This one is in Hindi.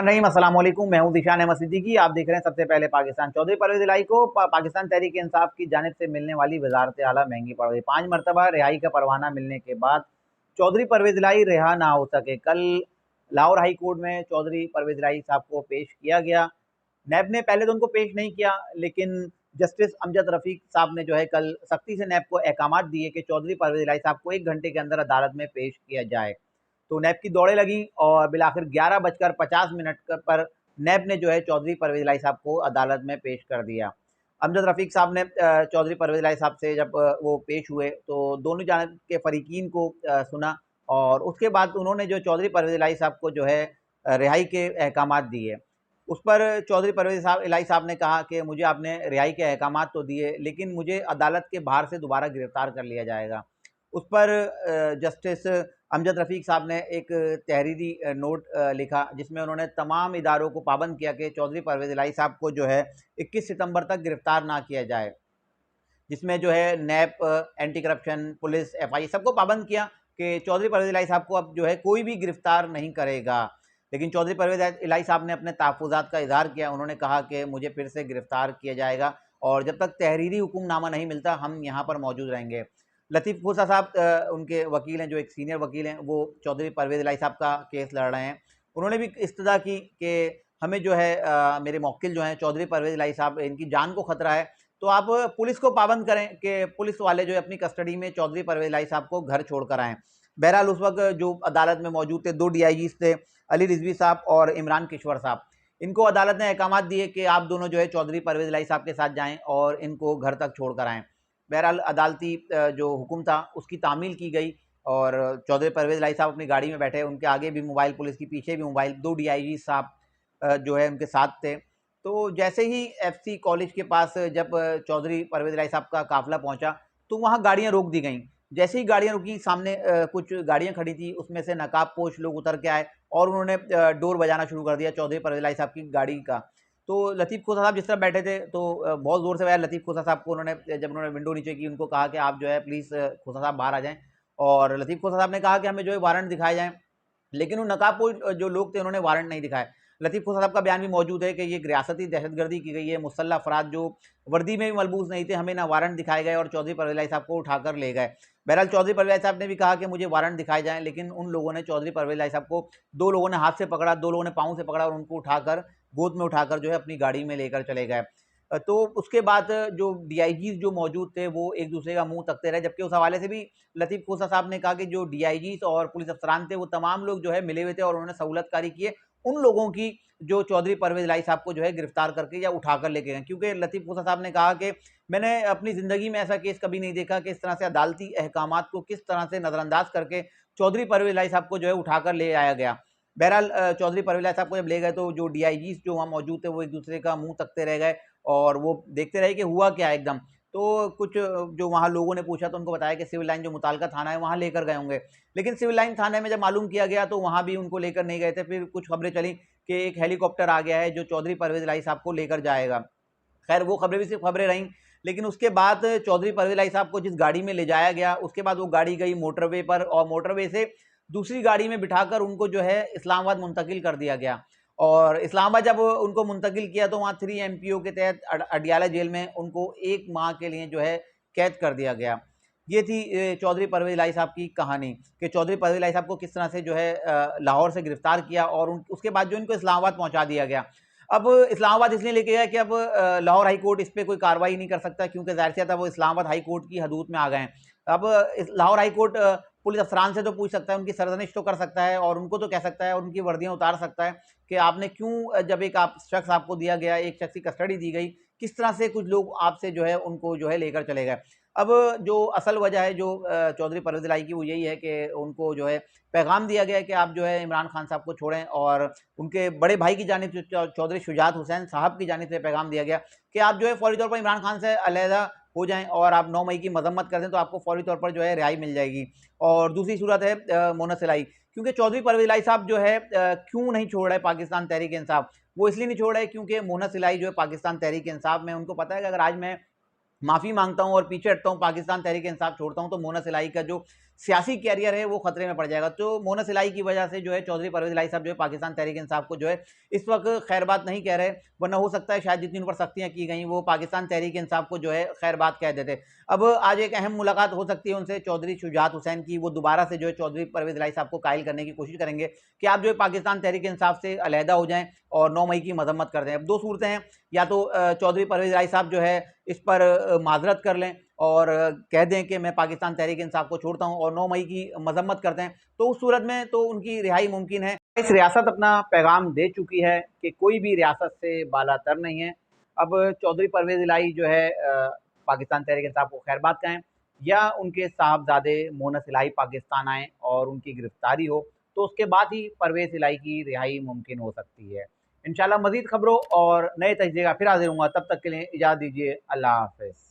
रहीम अस्सलाम वालेकुम। मैं हूं दिशान अहमद सिद्दीकी। आप देख रहे हैं सबसे पहले पाकिस्तान। चौधरी परवेज इलाही को पाकिस्तान तहरीक इंसाफ की जानिब से मिलने वाली वजारत आला महंगी पड़ गई। 5 मरतबा रिहाई का परवाना मिलने के बाद चौधरी परवेज इलाही रिहा ना हो सके। कल लाहौर हाई कोर्ट में चौधरी परवेज इलाही साहब को पेश किया गया। नैब ने पहले तो उनको पेश नहीं किया, लेकिन जस्टिस अमजद रफीक साहब ने जो है कल सख्ती से नैब को अहकामात दिए कि चौधरी परवेज इलाही साहब को 1 घंटे के अंदर अदालत में पेश किया जाए। तो नैब की दौड़े लगी और बिलाखिर 11:50 पर नैब ने जो है चौधरी परवेज इलाही साहब को अदालत में पेश कर दिया। अमजद रफीक साहब ने चौधरी परवेज इलाही साहब से जब वो पेश हुए तो दोनों जानिब के फरीकीन को सुना और उसके बाद उन्होंने जो चौधरी परवेज इलाही साहब को जो है रिहाई के अहकामात दिए। उस पर चौधरी परवेज इलाही साहब ने कहा कि मुझे आपने रिहाई के अहकामात तो दिए, लेकिन मुझे अदालत के बाहर से दोबारा गिरफ्तार कर लिया जाएगा। उस पर जस्टिस अमजद रफीक साहब ने एक तहरीरी नोट लिखा, जिसमें उन्होंने तमाम इदारों को पाबंद किया कि चौधरी परवेज इलाही साहब को जो है 21 सितंबर तक गिरफ्तार ना किया जाए। जिसमें जो है nap, anti corruption, police, FI सबको पाबंद किया कि चौधरी परवेज इलाही साहब को अब जो है कोई भी गिरफ्तार नहीं करेगा। लेकिन चौधरी परवेज इलाही साहब ने अपने तहफ़्फ़ुज़ात का इज़हार किया। उन्होंने कहा कि मुझे फिर से गिरफ्तार किया जाएगा और जब तक तहरीरी हुक्मनामा नहीं मिलता हम यहाँ पर मौजूद रहेंगे। लतीफ़ खोसा साहब उनके वकील हैं, जो एक सीनियर वकील हैं, वो चौधरी परवेज इलाही साहब का केस लड़ रहे हैं। उन्होंने भी इस्तदा की कि हमें जो है मेरे मौक्किल जो हैं चौधरी परवेज इलाही साहब, इनकी जान को ख़तरा है, तो आप पुलिस को पाबंद करें कि पुलिस वाले जो है अपनी कस्टडी में चौधरी परवेज इलाही साहब को घर छोड़ कर आएँ। बहरहाल उस वक़्त जो अदालत में मौजूद थे 2 डीआईजीज़ थे, अली रिज़वी साहब और इमरान किश्वर साहब। इनको अदालत ने अहकामात दिए कि आप दोनों जो है चौधरी परवेज इलाही साहब के साथ जाएँ और इनको घर तक छोड़ कर आएँ। बहरहाल अदालती जो हुक्म था उसकी तामील की गई और चौधरी परवेज इलाही साहब अपनी गाड़ी में बैठे, उनके आगे भी मोबाइल पुलिस की, पीछे भी मोबाइल, 2 डीआईजी साहब जो है उनके साथ थे। तो जैसे ही एफसी कॉलेज के पास जब चौधरी परवेज इलाही साहब का काफ़िला पहुंचा, तो वहां गाड़ियां रोक दी गईं। जैसे ही गाड़ियां रुकी, सामने कुछ गाड़ियां खड़ी थी, उसमें से नकाबपोश लोग उतर के आए और उन्होंने डोर बजाना शुरू कर दिया चौधरी परवेज इलाही साहब की गाड़ी का। तो लतीफ़ खोसा साहब जिस तरह बैठे थे, तो बहुत ज़ोर से बजाया। लतीफ़ खोसा साहब को जब उन्होंने विंडो नीचे की, उनको कहा कि आप जो है प्लीज़ खोसा साहब बाहर आ जाएँ। और लतीफ़ खोसा साहब ने कहा कि हमें जो है वारंट दिखाए जाएँ, लेकिन वो नकाबपोश जो लोग थे उन्होंने वारंट नहीं दिखाए। लतीफ़ खोसा साहब का बयान भी मौजूद है कि ये रियासती दहशतगर्दी की गई है, मुसल्लह अफराद जो वर्दी में भी मलबूस नहीं थे, हमें ना वारंट दिखाए गए और चौधरी परवेज इलाही साहब को उठाकर ले गए। बहरहाल चौधरी परवेज इलाही साहब ने भी कहा कि मुझे वारंट दिखाए जाएँ, लेकिन उन लोगों ने चौधरी परवेज इलाही साहब को 2 लोगों ने हाथ से पकड़ा, 2 लोगों ने पाँव से पकड़ा और उनको उठाकर गोद में उठाकर जो है अपनी गाड़ी में लेकर चले गए। तो उसके बाद जो डीआईजीज़ जो मौजूद थे वो एक-दूसरे का मुँह तकते रहे, जबकि उस हवाले से भी लतीफ़ खोसा साहब ने कहा कि जो डीआईजीज़ और पुलिस अफ़सरान थे वो तमाम लोग जो है मिले हुए थे और उन्होंने सहूलतकारी की है उन लोगों की जो चौधरी परवेज इलाही साहब को जो है गिरफ्तार करके या उठाकर लेके गए। क्योंकि लतीफ़ खोसा साहब ने कहा कि मैंने अपनी ज़िंदगी में ऐसा केस कभी नहीं देखा कि इस तरह से अदालती अहकामात को किस तरह से नज़रअंदाज करके चौधरी परवेज इलाही साहब को जो है उठाकर ले आया गया। बहरहाल चौधरी परवेज इलाही साहब को जब ले गए तो जो डीआईजीज़ जो वहाँ मौजूद थे वो एक-दूसरे का मुँह तकते रह गए और वो देखते रहे कि हुआ क्या है एकदम। तो कुछ जो वहाँ लोगों ने पूछा तो उनको बताया कि सिविल लाइन जो मुताल्लिका थाना है वहाँ लेकर गए होंगे। लेकिन सिविल लाइन थाने में जब मालूम किया गया तो वहाँ भी उनको लेकर नहीं गए थे। फिर कुछ खबरें चली कि एक हेलीकॉप्टर आ गया है जो चौधरी परवेज इलाही साहब को लेकर जाएगा। खैर वो खबरें भी सिर्फ खबरें रहीं, लेकिन उसके बाद चौधरी परवेज इलाही साहब को जिस गाड़ी में ले जाया गया, उसके बाद वो गाड़ी गई मोटरवे पर और मोटरवे से दूसरी गाड़ी में बिठाकर उनको जो है इस्लामाबाद मुंतकिल कर दिया गया। और इस्लामाबाद जब उनको मुंतकिल किया तो वहाँ 3 एमपीओ के तहत अडियाला जेल में उनको 1 माह के लिए जो है कैद कर दिया गया। ये थी चौधरी परवेज इलाही साहब की कहानी कि चौधरी परवेज इलाही साहब को किस तरह से जो है लाहौर से गिरफ्तार किया और उसके बाद जो इनको इस्लामाबाद पहुंचा दिया गया। अब इस्लामाबाद इसलिए लेके गया कि अब लाहौर हाई कोर्ट इस पे कोई कार्रवाई नहीं कर सकता, क्योंकि ज़ाहिर सी बात है वो इस्लामाबाद हाई कोर्ट की हदूद में आ गए हैं। अब लाहौर हाई कोर्ट पुलिस अफसरान से तो पूछ सकता है, उनकी सरजनिश तो कर सकता है और उनको तो कह सकता है और उनकी वर्दियां उतार सकता है कि आपने क्यों, जब एक आप शख्स आपको दिया गया, एक शख्स की कस्टडी दी गई, किस तरह से कुछ लोग आपसे जो है उनको जो है लेकर चले गए। अब जो असल वजह है जो चौधरी परवेज इलाही की, वो यही है कि उनको जो है पैगाम दिया गया है कि आप जो है इमरान खान साहब को छोड़ें और उनके बड़े भाई की जानिब से चौधरी शुजात हुसैन साहब की जानिब से पैगाम दिया गया कि आप जो है फौरी तौर पर इमरान खान से अलहदा हो जाएं और आप 9 मई की मजम्मत कर दें तो आपको फौरी तौर पर जो है रिहाई मिल जाएगी। और दूसरी सूरत है मोनस इलाही, क्योंकि चौधरी परवेज इलाही साहब जो है क्यों नहीं छोड़ रहे पाकिस्तान तहरीक इंसाफ, वो इसलिए नहीं छोड़ रहे क्योंकि मोनस इलाही जो है पाकिस्तान तहरीक इंसाफ में, उनको पता है कि अगर आज मैं माफ़ी मांगता हूं और पीछे हटता हूं, पाकिस्तान तहरीक इंसाफ छोड़ता हूं, तो मोनस इलाही का जो सियासी कैरियर है वो खतरे में पड़ जाएगा। तो मोनस इलाही की वजह से जो है चौधरी परवेज इलाही साहब जो है पाकिस्तान तहरीक इंसाफ को जो है इस वक्त खैर बात नहीं कह रहे, वरना हो सकता है शायद जितनी उन पर सख्तियां की गई वो पाकिस्तान तहरीक इंसाफ को जो है खैर बात कह देते। अब आज एक अहम मुलाकात हो सकती है उनसे चौधरी शुजात हुसैन की, वो दोबारा से जो है चौधरी परवेज इलाही साहब को कायल करने की कोशिश करेंगे कि आप जो है पाकिस्तान तहरीक इंसाफ से अलहदा हो जाएं और 9 मई की मजम्मत कर दें। अब दो सूरतें हैं, या तो चौधरी परवेज इलाही साहब जो है इस पर माजरत कर लें और कह दें कि मैं पाकिस्तान तहरीक इंसाफ को छोड़ता हूं और 9 मई की मजम्मत करते हैं, तो उस सूरत में तो उनकी रिहाई मुमकिन है। इस रियासत अपना पैगाम दे चुकी है कि कोई भी रियासत से बालातर नहीं है। अब चौधरी परवेज इलाही जो है पाकिस्तान तहरीक इंसाफ को खैरबाद कहें या उनके साहबजादे मोनस इलाही पाकिस्तान आए और उनकी गिरफ्तारी हो, तो उसके बाद ही परवेज इलाही की रिहाई मुमकिन हो सकती है। इंशाल्लाह मजीद खबरों और नए तजज़िये का फिर हाजिर हूँगा, तब तक के लिए इजाज़त दीजिए। अल्लाह हाफ़िज़।